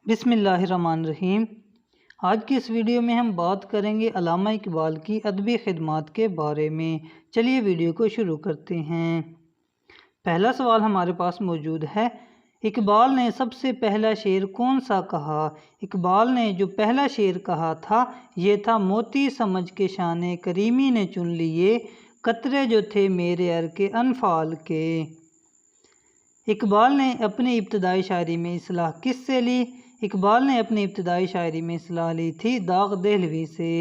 بسم اللہ الرحمن الرحیم۔ آج کی اس ویڈیو میں ہم بات کریں گے علامہ اقبال کی ادبی خدمات کے بارے میں۔ چلیے ویڈیو کو شروع کرتے ہیں۔ پہلا سوال ہمارے پاس موجود ہے، اقبال نے سب سے پہلا شعر کون سا کہا؟ اقبال نے جو پہلا شعر کہا تھا یہ تھا، موتی سمجھ کے شان کریمی نے چن لیے، قطرے جو تھے میرے ارکِ انفال کے۔ اقبال نے اپنی ابتدائی شاعری میں اصلاح کس سے لی؟ اقبال نے اپنی ابتدائی شاعری میں اصلاح لی تھی داغ دہلوی سے۔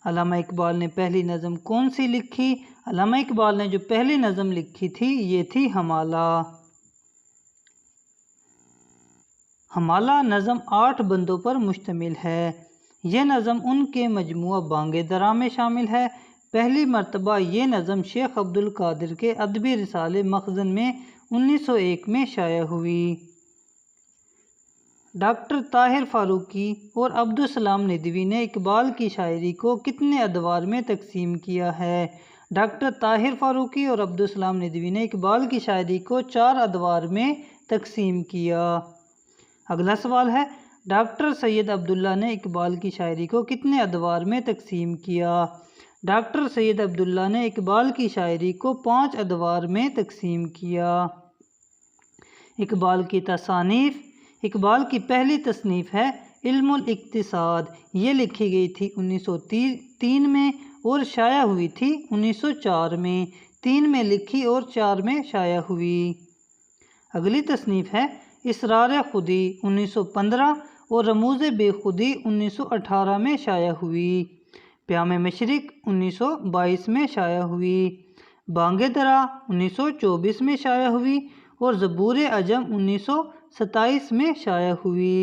علامہ اقبال نے پہلی نظم کون سی لکھی؟ علامہ اقبال نے جو پہلی نظم لکھی تھی یہ تھی حمالہ۔ حمالہ نظم 8 بندوں پر مشتمل ہے۔ یہ نظم ان کے مجموعہ بانگ درا میں شامل ہے۔ پہلی مرتبہ یہ نظم شیخ عبدالقادر کے ادبی رسالے مخزن میں 1901 میں شائع ہوئی۔ ڈاکٹر طاہر فاروقی اور عبدالسلام ندوی نے اقبال کی شاعری کو کتنے ادوار میں تقسیم کیا ہے؟ ڈاکٹر طاہر فاروقی اور عبدالسلام ندوی نے اقبال کی شاعری کو 4 ادوار میں تقسیم کیا۔ اگلا سوال ہے، ڈاکٹر سید عبداللہ نے اقبال کی شاعری کو کتنے ادوار میں تقسیم کیا؟ ڈاکٹر سید عبداللہ نے اقبال کی شاعری کو 5 ادوار میں تقسیم کیا۔ اقبال کی تصانیف۔ اقبال کی پہلی تصنیف ہے علم الاقتصاد۔ یہ لکھی گئی تھی 1903 میں اور شائع ہوئی تھی 1904 میں۔ 3 میں لکھی اور 4 میں شائع ہوئی۔ اگلی تصنیف ہے اسرار خودی 1915 اور رموز بے خودی 1918 میں شائع ہوئی۔ پیام مشرق 1922 میں شائع ہوئی۔ بانگ درا 1924 میں شائع ہوئی اور زبور عجم 1927 میں شائع ہوئی۔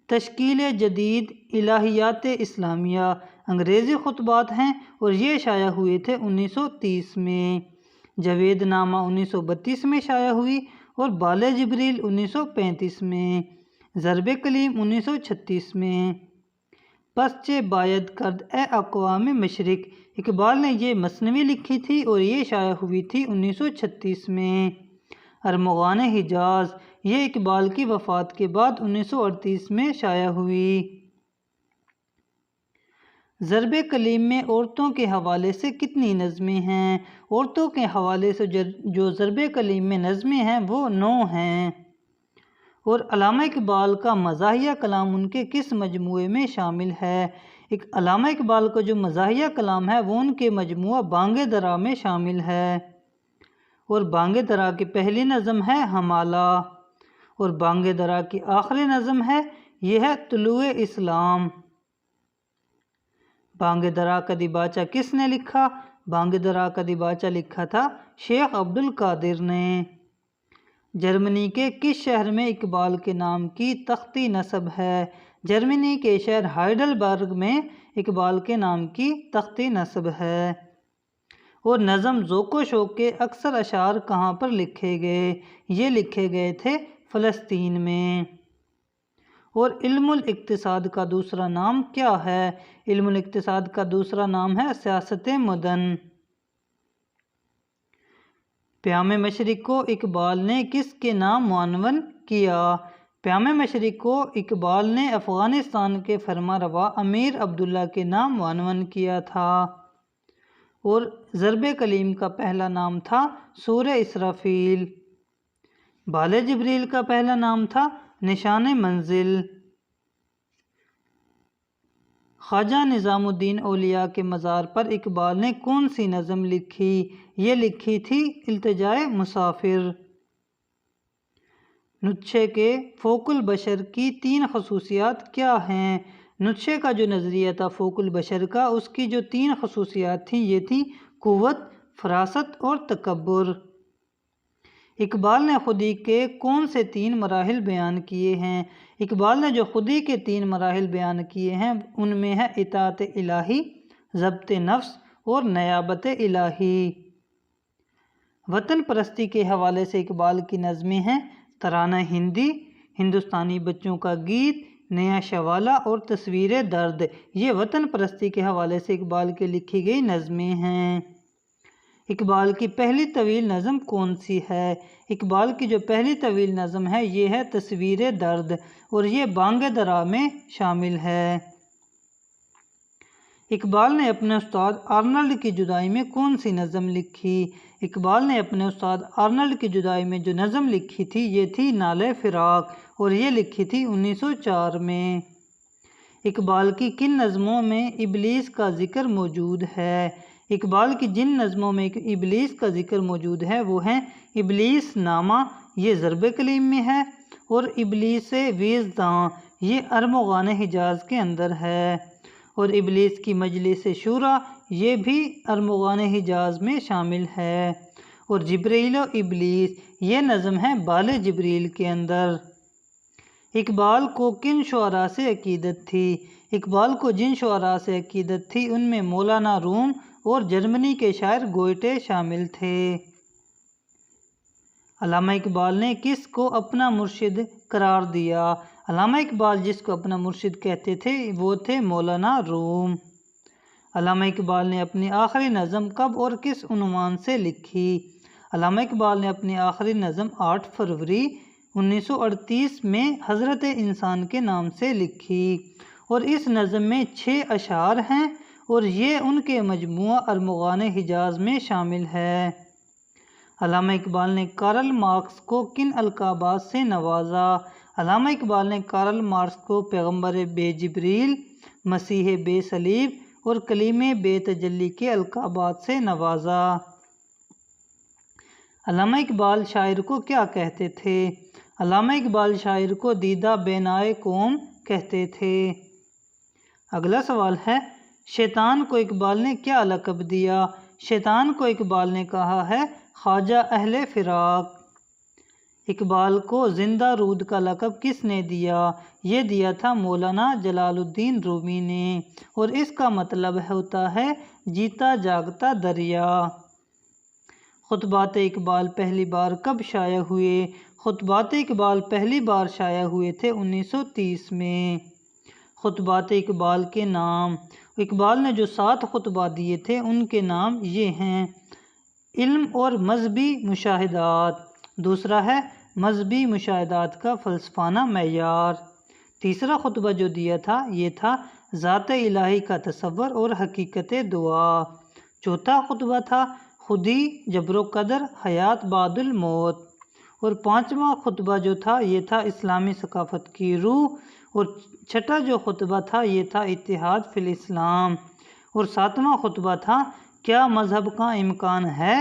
تشکیل جدید الہیات اسلامیہ انگریزی خطبات ہیں اور یہ شائع ہوئے تھے 1930 میں۔ جاوید نامہ 1932 میں شائع ہوئی اور بال جبریل 1935 میں۔ ضرب کلیم 1936 میں۔ پسچے باید کرد اے اقوام مشرق۔ اقبال نے یہ مثنوی لکھی تھی اور یہ شائع ہوئی تھی 1936 میں۔ ارمغان حجاز، یہ اقبال کی وفات کے بعد 1938 میں شائع ہوئی۔ ضرب کلیم میں عورتوں کے حوالے سے کتنی نظمیں ہیں؟ عورتوں کے حوالے سے جو ضرب کلیم میں نظمیں ہیں وہ 9 ہیں۔ اور علامہ اقبال کا مزاحیہ کلام ان کے کس مجموعے میں شامل ہے؟ علامہ اقبال کا جو مزاحیہ کلام ہے وہ ان کے مجموعہ بانگ درا میں شامل ہے۔ اور بانگ درا کی پہلی نظم ہے حمالہ اور بانگ درا کی آخری نظم ہے یہ ہے طلوع اسلام۔ بانگ درا کا دیباچہ کس نے لکھا؟ بانگ درا کا دیباچہ لکھا تھا شیخ عبدالقادر نے۔ جرمنی کے کس شہر میں اقبال کے نام کی تختی نصب ہے؟ جرمنی کے شہر ہائیڈلبرگ میں اقبال کے نام کی تختی نصب ہے۔ اور نظم ذوق و شوق کے اکثر اشعار کہاں پر لکھے گئے؟ یہ لکھے گئے تھے فلسطین میں۔ اور علم الاقتصاد کا دوسرا نام کیا ہے؟ علم الاقتصاد کا دوسرا نام ہے سیاست مدن۔ پیام مشرق کو اقبال نے کس کے نام معنون کیا؟ پیام مشرق کو اقبال نے افغانستان کے فرما روا امیر عبداللہ کے نام معنون کیا تھا۔ اور ضرب کلیم کا پہلا نام تھا سورہ اسرافیل۔ بال جبریل کا پہلا نام تھا نشان منزل۔ خواجہ نظام الدین اولیاء کے مزار پر اقبال نے کون سی نظم لکھی؟ یہ لکھی تھی التجائے مسافر۔ نیچے کے فوق البشر کی 3 خصوصیات کیا ہیں؟ نیچے کا جو نظریہ تھا فوق البشر کا، اس کی جو 3 خصوصیات تھیں یہ تھیں قوت، فراست اور تکبر۔ اقبال نے خودی کے کون سے 3 مراحل بیان کیے ہیں؟ اقبال نے جو خودی کے 3 مراحل بیان کیے ہیں ان میں ہے اطاعت الہی، ضبط نفس اور نیابت الہی۔ وطن پرستی کے حوالے سے اقبال کی نظمیں ہیں ترانہ ہندی، ہندوستانی بچوں کا گیت، نیا شوالہ اور تصویر درد۔ یہ وطن پرستی کے حوالے سے اقبال کے لکھی گئی نظمیں ہیں۔ اقبال کی پہلی طویل نظم کون سی ہے؟ اقبال کی جو پہلی طویل نظم ہے یہ ہے تصویر درد، اور یہ بانگ درا میں شامل ہے۔ اقبال نے اپنے استاد آرنلڈ کی جدائی میں کون سی نظم لکھی؟ اقبال نے اپنے استاد آرنلڈ کی جدائی میں جو نظم لکھی تھی یہ تھی نالے فراق، اور یہ لکھی تھی 1904 میں۔ اقبال کی کن نظموں میں ابلیس کا ذکر موجود ہے؟ اقبال کی جن نظموں میں ابلیس کا ذکر موجود ہے وہ ہیں ابلیس نامہ، یہ ضرب کلیم میں ہے، اور ابلیس ویزداں، یہ ارمغان حجاز کے اندر ہے، اور ابلیس کی مجلس شورا، یہ بھی ارمغان حجاز میں شامل ہے، اور جبریل و ابلیس، یہ نظم ہے بال جبریل کے اندر۔ اقبال کو کن شعراء سے عقیدت تھی؟ اقبال کو جن شعراء سے عقیدت تھی ان میں مولانا روم اور جرمنی کے شاعر گوئٹے شامل تھے۔ علامہ اقبال نے کس کو اپنا مرشد قرار دیا؟ علامہ اقبال جس کو اپنا مرشد کہتے تھے وہ تھے مولانا روم۔ علامہ اقبال نے اپنی آخری نظم کب اور کس عنوان سے لکھی؟ علامہ اقبال نے اپنی آخری نظم 8 فروری 1938 میں حضرت انسان کے نام سے لکھی، اور اس نظم میں 6 اشعار ہیں، اور یہ ان کے مجموعہ ارمغان حجاز میں شامل ہے۔ علامہ اقبال نے کارل مارکس کو کن القابات سے نوازا؟ علامہ اقبال نے کارل مارکس کو پیغمبر بے جبریل، مسیح بے صلیب اور کلیم بے تجلی کے القابات سے نوازا۔ علامہ اقبال شاعر کو کیا کہتے تھے؟ علامہ اقبال شاعر کو دیدہ بینائے قوم کہتے تھے۔ اگلا سوال ہے، شیطان کو اقبال نے کیا لقب دیا؟ شیطان کو اقبال نے کہا ہے خواجہ اہل فراق۔ اقبال کو زندہ رود کا لقب کس نے دیا؟ یہ دیا تھا مولانا جلال الدین رومی نے، اور اس کا مطلب ہوتا ہے جیتا جاگتا دریا۔ خطبات اقبال پہلی بار کب شائع ہوئے؟ خطبات اقبال پہلی بار شائع ہوئے تھے 1930 میں۔ خطبات اقبال کے نام، اقبال نے جو 7 خطبات دیے تھے ان کے نام یہ ہیں: علم اور مذہبی مشاہدات، دوسرا ہے مذہبی مشاہدات کا فلسفانہ معیار، تیسرا خطبہ جو دیا تھا یہ تھا ذات الہی کا تصور اور حقیقت دعا، چوتھا خطبہ تھا خودی جبر و قدر حیات بعد الموت، اور 5واں خطبہ جو تھا یہ تھا اسلامی ثقافت کی روح، اور چھٹا جو خطبہ تھا یہ تھا اتحاد فی الاسلام، اور 7واں خطبہ تھا کیا مذہب کا امکان ہے؟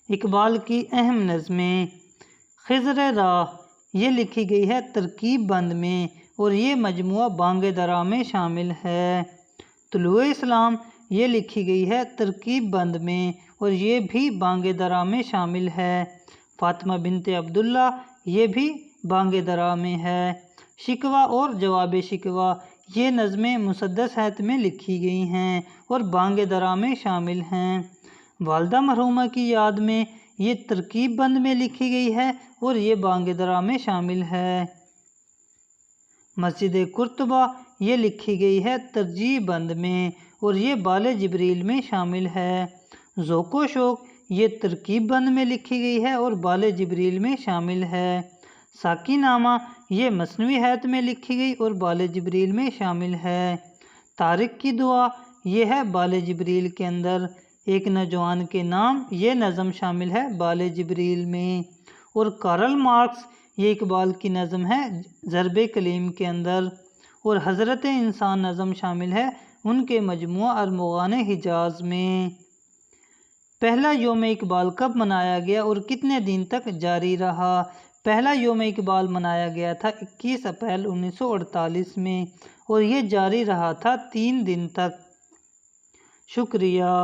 اقبال کی اہم نظمیں: خضر راہ، یہ لکھی گئی ہے ترکیب بند میں، اور یہ مجموعہ بانگ درا میں شامل ہے۔ طلوع اسلام، یہ لکھی گئی ہے ترکیب بند میں، اور یہ بھی بانگ درا میں شامل ہے۔ فاطمہ بنت عبداللہ، یہ بھی بانگ درا میں ہے۔ شکوہ اور جواب شکوہ، یہ نظمیں مسدس ہیت میں لکھی گئی ہیں اور بانگ درا میں شامل ہیں۔ والدہ مرحومہ کی یاد میں، یہ ترکیب بند میں لکھی گئی ہے اور یہ بانگ درا میں شامل ہے۔ مسجد قرطبہ، یہ لکھی گئی ہے ترجیع بند میں، اور یہ بال جبریل میں شامل ہے۔ ذوق و شوق، یہ ترکیب بند میں لکھی گئی ہے اور بال جبریل میں شامل ہے۔ ساقی نامہ، یہ مثنوی ہیت میں لکھی گئی اور بال جبریل میں شامل ہے۔ طارق کی دعا، یہ ہے بال جبریل کے اندر۔ ایک نوجوان کے نام، یہ نظم شامل ہے بال جبریل میں۔ اور کارل مارکس، یہ اقبال کی نظم ہے ضرب کلیم کے اندر، اور حضرت انسان نظم شامل ہے ان کے مجموعہ ارمغان حجاز میں۔ پہلا یوم اقبال کب منایا گیا اور کتنے دن تک جاری رہا؟ پہلا یوم اقبال منایا گیا تھا 21 اپریل 1948 میں، اور یہ جاری رہا تھا 3 دن تک۔ شکریہ۔